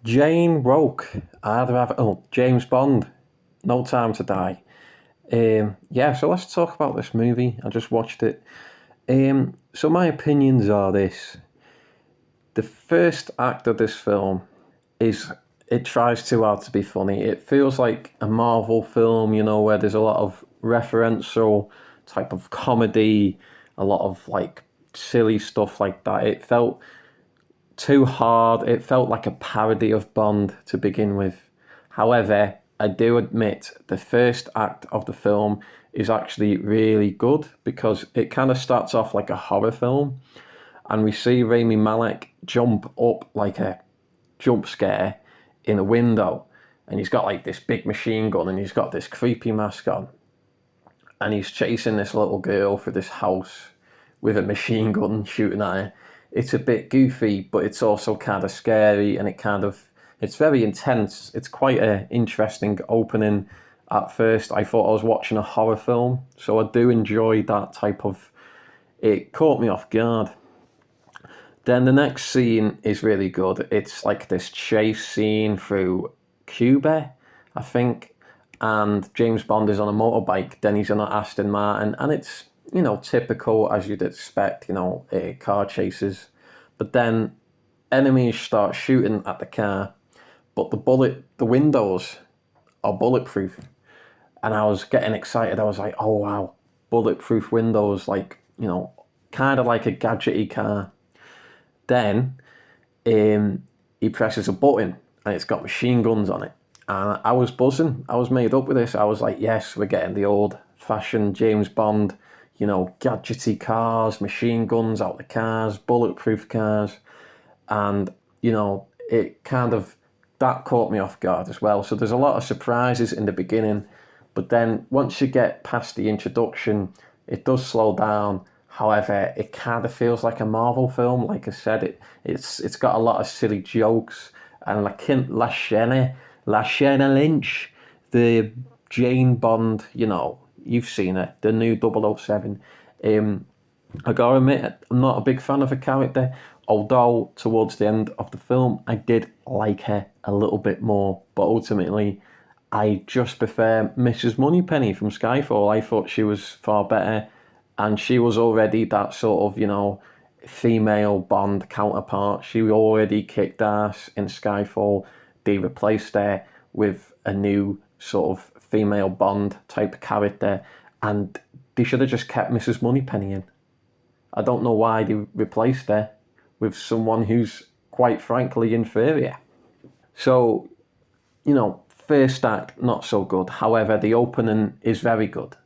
Jane Roke. I'd rather. Oh, James Bond. No Time to Die. Yeah, so let's talk about this movie. I just watched it. So my opinions are this: the first act of this film is it tries too hard to be funny. It feels like a Marvel film, where there's a lot of referential type of comedy, a lot of like silly stuff like that. It felt too hard. It felt like a parody of Bond to begin with. However, I do admit the first act of the film is actually really good because it kind of starts off like a horror film, and we see Rami Malek jump up like a jump scare in a window, and he's got like this big machine gun and he's got this creepy mask on, and he's chasing this little girl through this house with a machine gun shooting at her. It's a bit goofy, but it's also kind of scary, and it's very intense. It's quite an interesting opening. At first, I thought I was watching a horror film, so I do enjoy that type of. It caught me off guard. Then the next scene is really good. It's like this chase scene through Cuba, I think, and James Bond is on a motorbike. Then he's on an Aston Martin, and it's typical as you'd expect. Car chases, but then enemies start shooting at the car, but the windows are bulletproof, and I was getting excited. I was like, oh wow, bulletproof windows, like kind of like a gadgety car. Then he presses a button and it's got machine guns on it. And I was buzzing. I was made up with this. I was like, yes, we're getting the old fashioned James Bond, gadgety cars, machine guns out the cars, bulletproof cars. And, it kind of, that caught me off guard as well. So there's a lot of surprises in the beginning. But then once you get past the introduction, it does slow down. However, it kind of feels like a Marvel film. Like I said, it's got a lot of silly jokes, and like Lashana Lynch, the Jane Bond. You've seen it, the new 007. I gotta admit, I'm not a big fan of the character. Although towards the end of the film, I did like her a little bit more. But ultimately, I just prefer Mrs. Moneypenny from Skyfall. I thought she was far better, and she was already that sort of, female Bond counterpart. She already kicked ass in Skyfall. They replaced her with a new sort of female Bond type character, and they should have just kept Mrs. Moneypenny in. I don't know why they replaced her with someone who's quite frankly inferior. So, first act, not so good. However, the opening is very good.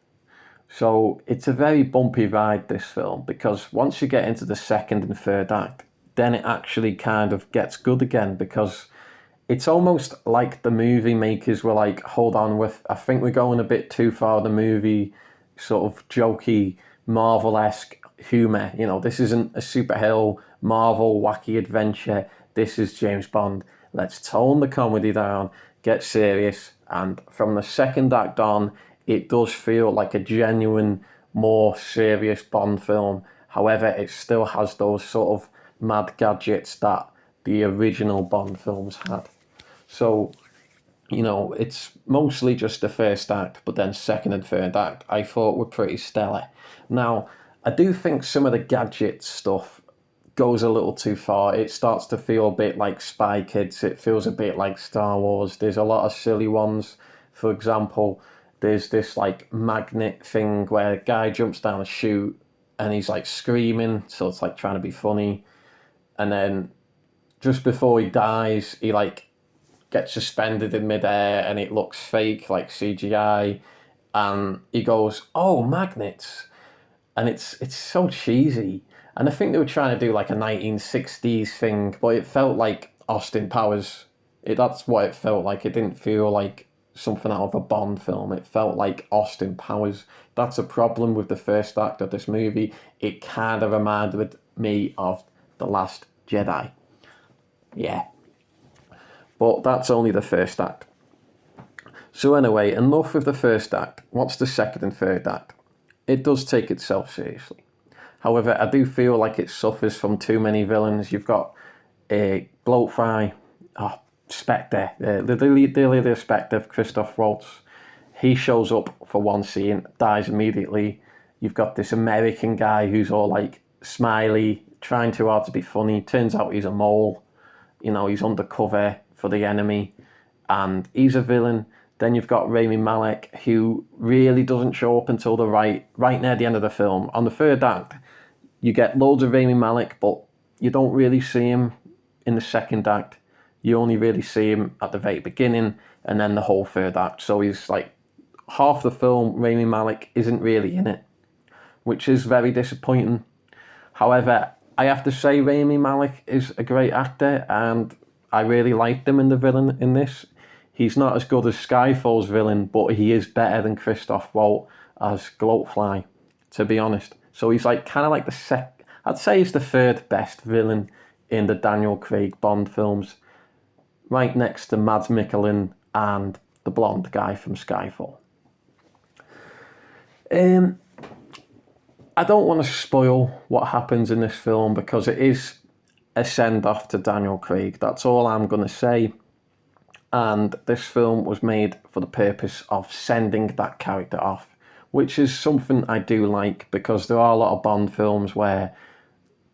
So it's a very bumpy ride, this film, because once you get into the second and third act, then it actually kind of gets good again, because it's almost like the movie makers were like, hold on, I think we're going a bit too far, the movie sort of jokey, Marvel-esque humour. This isn't a superhero, Marvel, wacky adventure. This is James Bond. Let's tone the comedy down, get serious, and from the second act on, it does feel like a genuine, more serious Bond film. However, it still has those sort of mad gadgets that the original Bond films had. So, it's mostly just the first act, but then second and third act I thought were pretty stellar. Now, I do think some of the gadget stuff goes a little too far. It starts to feel a bit like Spy Kids. It feels a bit like Star Wars. There's a lot of silly ones. For example, there's this like magnet thing where a guy jumps down a chute and he's like screaming, so it's like trying to be funny. And then just before he dies, he like gets suspended in midair and it looks fake, like CGI. And he goes, "Oh, magnets!" And it's so cheesy. And I think they were trying to do like a 1960s thing, but it felt like Austin Powers. That's what it felt like. It didn't feel like something out of a Bond film. It felt like Austin Powers. That's a problem with the first act of this movie. It kind of reminded me of The Last Jedi. Yeah. But that's only the first act. So anyway, enough with the first act. What's the second and third act? It does take itself seriously. However, I do feel like it suffers from too many villains. You've got Bloatfly. Oh, Spectre, the leader of Spectre, Christoph Waltz, he shows up for one scene, dies immediately. You've got this American guy who's all like smiley, trying too hard to be funny. Turns out he's a mole. He's undercover for the enemy, and he's a villain. Then you've got Rami Malek, who really doesn't show up until the right near the end of the film. On the third act, you get loads of Rami Malek, but you don't really see him in the second act. You only really see him at the very beginning and then the whole third act. So he's like half the film, Rami Malek isn't really in it, which is very disappointing. However, I have to say Rami Malek is a great actor and I really liked him in the villain in this. He's not as good as Skyfall's villain, but he is better than Christoph Waltz as Gloatfly, to be honest. So he's like kind of like I'd say he's the third best villain in the Daniel Craig Bond films, right next to Mads Mikkelsen and the blonde guy from Skyfall. I don't want to spoil what happens in this film because it is a send-off to Daniel Craig. That's all I'm going to say. And this film was made for the purpose of sending that character off, which is something I do like because there are a lot of Bond films where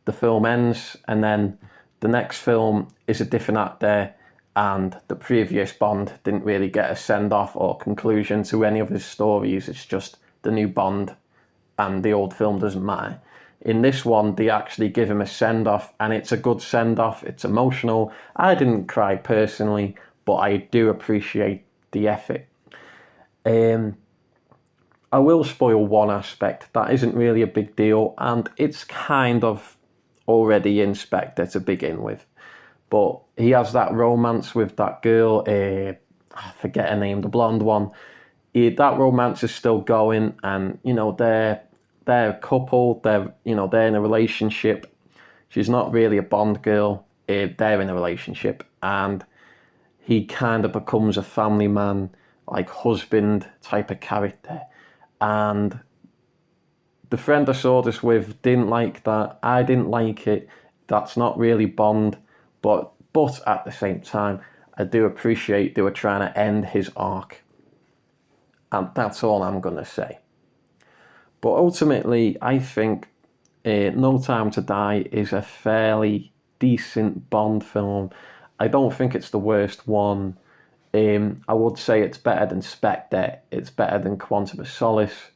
the film ends and then the next film is a different actor and the previous Bond didn't really get a send-off or conclusion to any of his stories. It's just the new Bond and the old film doesn't matter. In this one, they actually give him a send-off and it's a good send-off. It's emotional. I didn't cry personally, but I do appreciate the effort. I will spoil one aspect that isn't really a big deal and it's kind of already in Spectre to begin with. But he has that romance with that girl, I forget her name, the blonde one. That romance is still going and, they're a couple, they're in a relationship. She's not really a Bond girl, they're in a relationship and he kind of becomes a family man, like husband type of character. And the friend I saw this with didn't like that. I didn't like it. That's not really Bond. But at the same time, I do appreciate they were trying to end his arc. And that's all I'm going to say. But ultimately, I think No Time to Die is a fairly decent Bond film. I don't think it's the worst one. I would say it's better than Spectre. It's better than Quantum of Solace.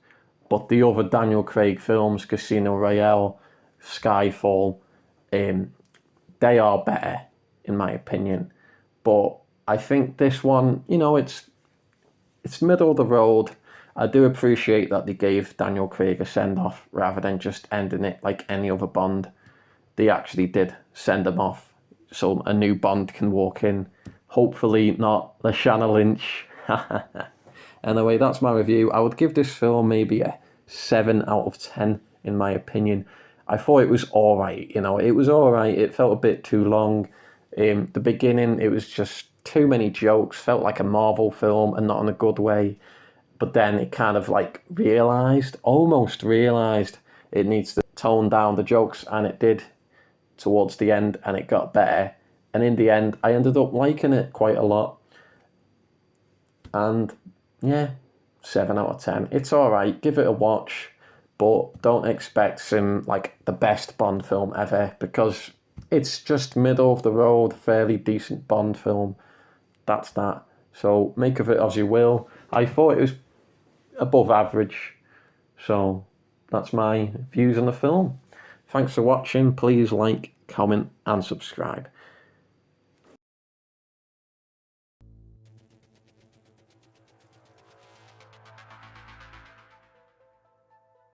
But the other Daniel Craig films, Casino Royale, Skyfall, they are better, in my opinion. But I think this one, it's middle of the road. I do appreciate that they gave Daniel Craig a send-off rather than just ending it like any other Bond. They actually did send him off so a new Bond can walk in. Hopefully not Lashana Lynch. Anyway, that's my review. I would give this film maybe a 7 out of 10, in my opinion. I thought it was alright, it was alright. It felt a bit too long. The beginning, it was just too many jokes, felt like a Marvel film and not in a good way. But then it kind of like almost realised it needs to tone down the jokes, and it did towards the end, and it got better. And in the end, I ended up liking it quite a lot. And yeah, 7 out of 10. It's alright, give it a watch, but don't expect some like the best Bond film ever, because it's just middle of the road, fairly decent Bond film. That's that. So make of it as you will. I thought it was above average. So that's my views on the film. Thanks for watching. Please like, comment and subscribe.